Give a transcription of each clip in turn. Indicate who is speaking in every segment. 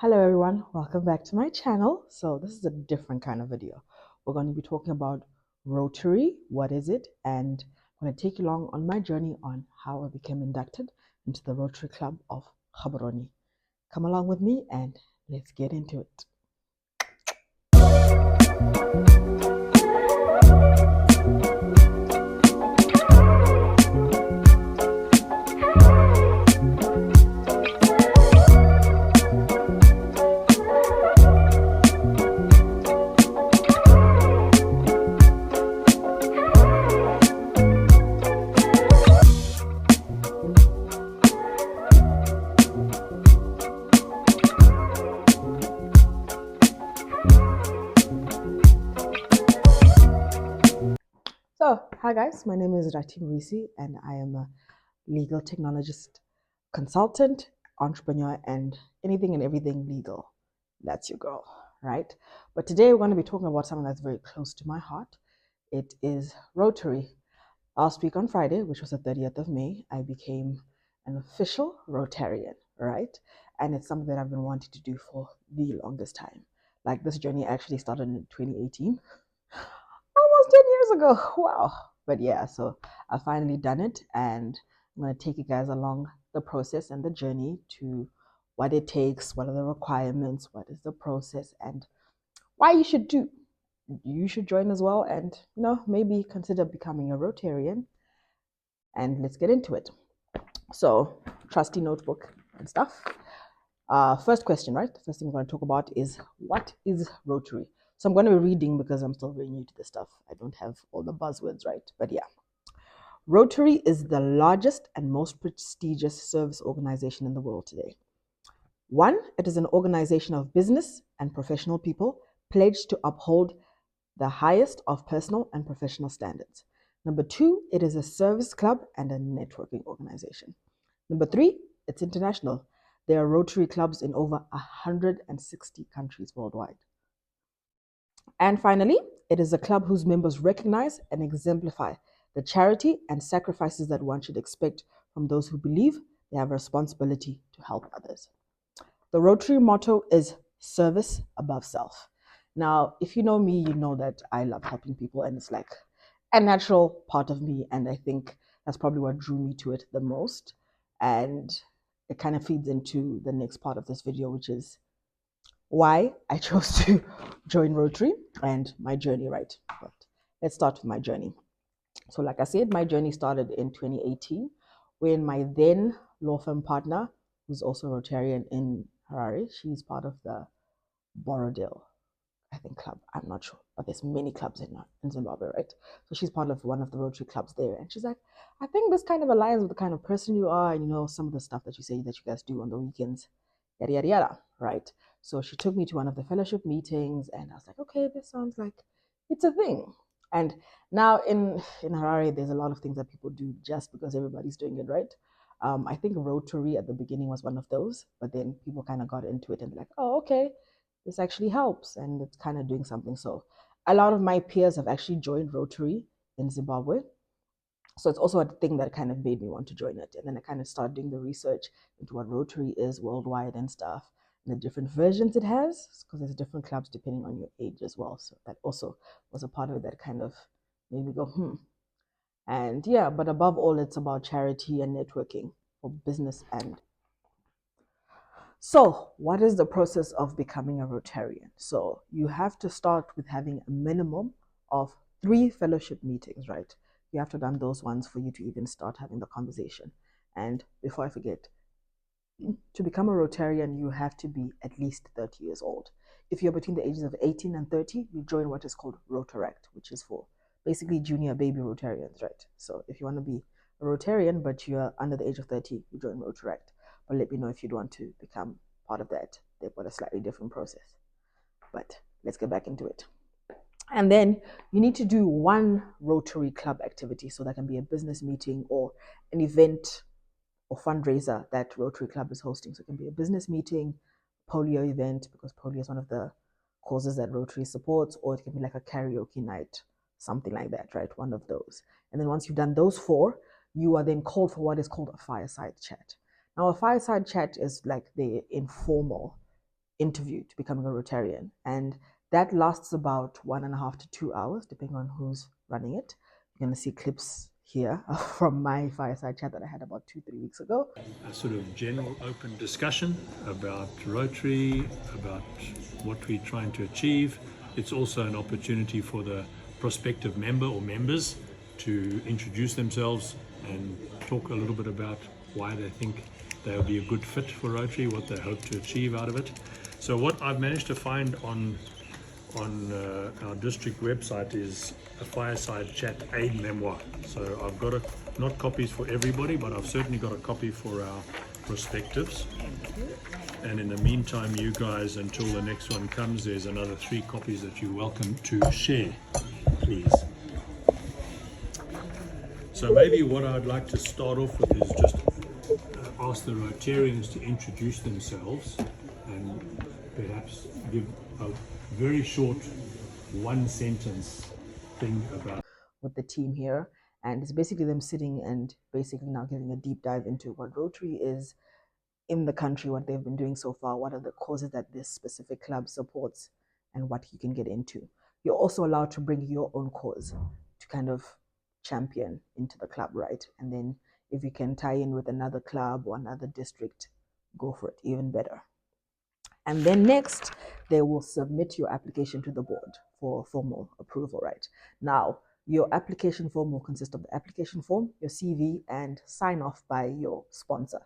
Speaker 1: Hello everyone, welcome back to my channel. So this is a different kind of video. We're going to be talking about Rotary, what is it, and I'm going to take you along on my journey on how I became inducted into the Rotary Club of Gaborone. Come along with me and let's get into it. So, hi guys, my name is Rati and I am a legal technologist, consultant, entrepreneur, and anything and everything legal. That's your girl, right? But today we're going to be talking about something that's very close to my heart. It is Rotary. Last week on Friday, which was the 30th of May, I became an official Rotarian, right? And it's something that I've been wanting to do for the longest time. Like this journey actually started in 2018. Almost 10 years ago. Wow. But yeah, so I finally done it, and I'm going to take you guys along the process and the journey to what it takes, what are the requirements, what is the process, and why you should do. You should join as well, and maybe consider becoming a Rotarian. And let's get into it. So, trusty notebook and stuff. First question, right? The first thing we're going to talk about is what is Rotary? So I'm going to be reading because I'm still very new to this stuff. I don't have all the buzzwords right, but yeah. Rotary is the largest and most prestigious service organization in the world today. 1, it is an organization of business and professional people pledged to uphold the highest of personal and professional standards. Number 2, it is a service club and a networking organization. Number 3, it's international. There are Rotary clubs in over 160 countries worldwide. And finally, it is a club whose members recognize and exemplify the charity and sacrifices that one should expect from those who believe they have a responsibility to help others. The Rotary motto is service above self. Now, if you know me, you know that I love helping people, and it's like a natural part of me, and I think that's probably what drew me to it the most. And it kind of feeds into the next part of this video, which is why I chose to join Rotary and my journey, right? But let's start with my journey. So like I said, my journey started in 2018 when my then law firm partner, who's also Rotarian in Harare, she's part of the Borodale, I think, club. I'm not sure, but there's many clubs in Zimbabwe, right? So she's part of one of the Rotary clubs there. And she's like, I think this kind of aligns with the kind of person you are, and some of the stuff that you say that you guys do on the weekends, yada, yada, yada, right? So she took me to one of the fellowship meetings, and I was like, okay, this sounds like it's a thing. And now in Harare, there's a lot of things that people do just because everybody's doing it, right? I think Rotary at the beginning was one of those, but then people kind of got into it and they're like, oh, okay, this actually helps, and it's kind of doing something. So a lot of my peers have actually joined Rotary in Zimbabwe. So it's also a thing that kind of made me want to join it. And then I kind of started doing the research into what Rotary is worldwide and stuff, and the different versions it has, because there's different clubs depending on your age as well. So that also was a part of it that kind of made me go, And yeah, but above all, it's about charity and networking for business. And so what is the process of becoming a Rotarian? So you have to start with having a minimum of 3 fellowship meetings, right? You have to have done those ones for you to even start having the conversation. And before I forget, to become a Rotarian, you have to be at least 30 years old. If you're between the ages of 18 and 30, you join what is called Rotaract, which is for basically junior baby Rotarians, right? So if you want to be a Rotarian, but you're under the age of 30, you join Rotaract. But let me know if you'd want to become part of that. They've got a slightly different process. But let's get back into it. And then you need to do 1 Rotary Club activity. So that can be a business meeting or an event or fundraiser that Rotary Club is hosting. So it can be a business meeting, polio event, because polio is one of the causes that Rotary supports, or it can be like a karaoke night, something like that, right? One of those. And then once you've done those 4, you are then called for what is called a fireside chat. Now, a fireside chat is like the informal interview to becoming a Rotarian. And that lasts about 1.5 to 2 hours, depending on who's running it. You're going to see clips here from my fireside chat that I had about 2-3 weeks ago.
Speaker 2: A sort of general open discussion about Rotary, about what we're trying to achieve. It's also an opportunity for the prospective member or members to introduce themselves and talk a little bit about why they think they'll be a good fit for Rotary, what they hope to achieve out of it. So what I've managed to find on our district website is a fireside chat aid memoir. So I've got not copies for everybody, but I've certainly got a copy for our prospectives. And in the meantime, you guys, until the next one comes, there's another 3 copies that you're welcome to share, please. So maybe what I'd like to start off with is just ask the Rotarians to introduce themselves and perhaps give a very short 1-sentence thing about
Speaker 1: with the team here. And it's basically them sitting and basically now giving a deep dive into what Rotary is in the country, what they've been doing so far, what are the causes that this specific club supports, and what you can get into. You're also allowed to bring your own cause to kind of champion into the club, right? And then if you can tie in with another club or another district, go for it, even better. And then next, they will submit your application to the board for formal approval, right? Now, your application form will consist of the application form, your CV, and sign off by your sponsor.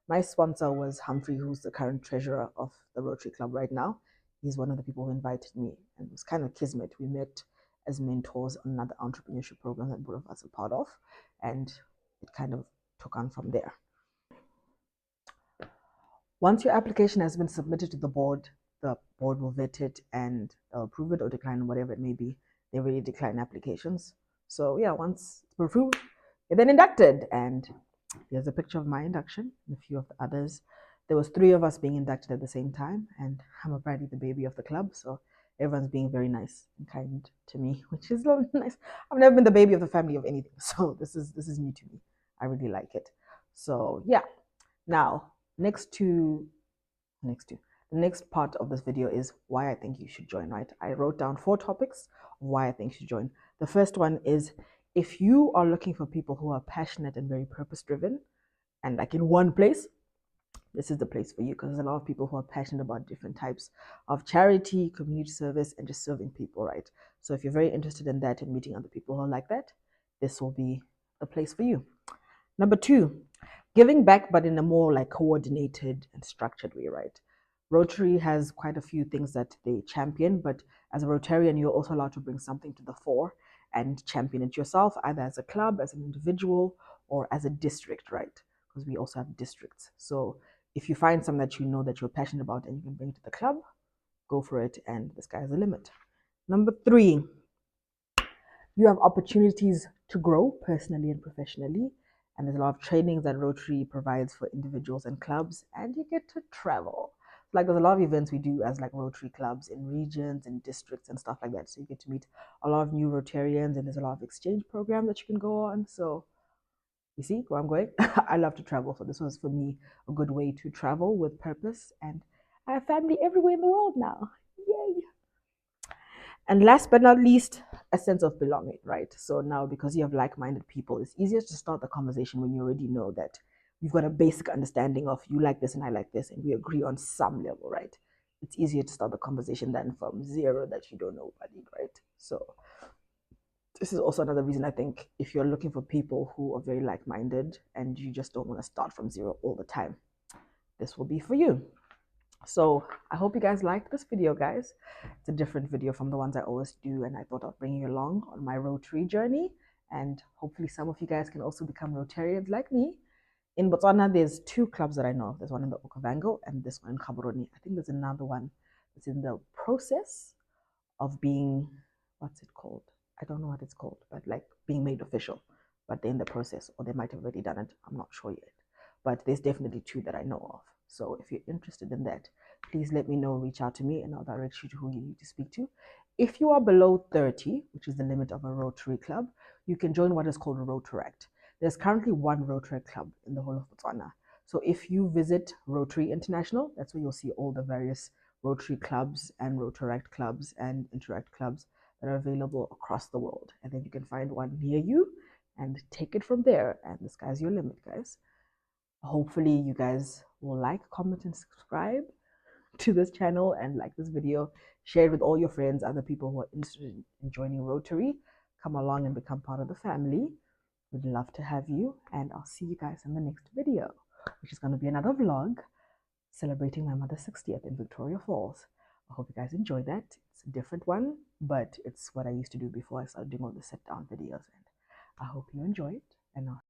Speaker 1: My sponsor was Humphrey, who's the current treasurer of the Rotary Club right now. He's one of the people who invited me, and it was kind of kismet. We met as mentors on another entrepreneurship program that both of us are part of, and it kind of took on from there. Once your application has been submitted to the board will vet it and approve it or decline, whatever it may be. They really decline applications. So yeah, once it's approved, you're then inducted. And here's a picture of my induction and a few of the others. There was 3 of us being inducted at the same time, and I'm apparently the baby of the club, so everyone's being very nice and kind to me, which is nice. I've never been the baby of the family of anything, so this is new to me. I really like it. So yeah, now the next part of this video is why I think you should join, right? I wrote down 4 topics of why I think you should join. The first one is, if you are looking for people who are passionate and very purpose driven and like in one place, this is the place for you, because there's a lot of people who are passionate about different types of charity, community service, and just serving people, right? So if you're very interested in that and meeting other people who are like that, this will be the place for you. Number 2, giving back, but in a more like coordinated and structured way, right? Rotary has quite a few things that they champion, but as a Rotarian, you're also allowed to bring something to the fore and champion it yourself, either as a club, as an individual, or as a district, right? Because we also have districts. So if you find something that you know that you're passionate about and you can bring it to the club, go for it, and the sky's the limit. Number 3, you have opportunities to grow personally and professionally. And there's a lot of trainings that Rotary provides for individuals and clubs, and you get to travel. Like there's a lot of events we do as like Rotary clubs in regions and districts and stuff like that. So you get to meet a lot of new Rotarians, and there's a lot of exchange programs that you can go on. So you see where I'm going? I love to travel. So this was for me a good way to travel with purpose. And I have family everywhere in the world now. Yay! And last but not least, a sense of belonging, right? So now, because you have like-minded people, it's easier to start the conversation when you already know that we've got a basic understanding of you like this and I like this, and we agree on some level, right? It's easier to start the conversation than from zero that you don't know nobody, right? So this is also another reason I think if you're looking for people who are very like-minded and you just don't want to start from zero all the time, this will be for you. So I hope you guys liked this video, guys. It's a different video from the ones I always do, and I thought I'd bring you along on my Rotary journey, and hopefully some of you guys can also become Rotarians like me. In Botswana, there's 2 clubs that I know of. There's one in the Okavango and this one in Gaborone. I think there's another one that's in the process of being, what's it called? I don't know what it's called, but like being made official. But they're in the process, or they might have already done it. I'm not sure yet. But there's definitely 2 that I know of. So if you're interested in that, please let me know, reach out to me, and I'll direct you to who you need to speak to. If you are below 30, which is the limit of a Rotary club, you can join what is called a Rotaract. There's currently 1 Rotary club in the whole of Botswana. So if you visit Rotary International, that's where you'll see all the various Rotary clubs and Rotaract clubs and Interact clubs that are available across the world. And then you can find one near you and take it from there. And the sky's your limit, guys. Hopefully, you guys will like, comment, and subscribe to this channel and like this video. Share it with all your friends, other people who are interested in joining Rotary. Come along and become part of the family. We'd love to have you, and I'll see you guys in the next video, which is going to be another vlog celebrating my mother's 60th in Victoria Falls. I hope you guys enjoyed that. It's a different one, but it's what I used to do before I started doing all the sit down videos. And I hope you enjoy it, and I'll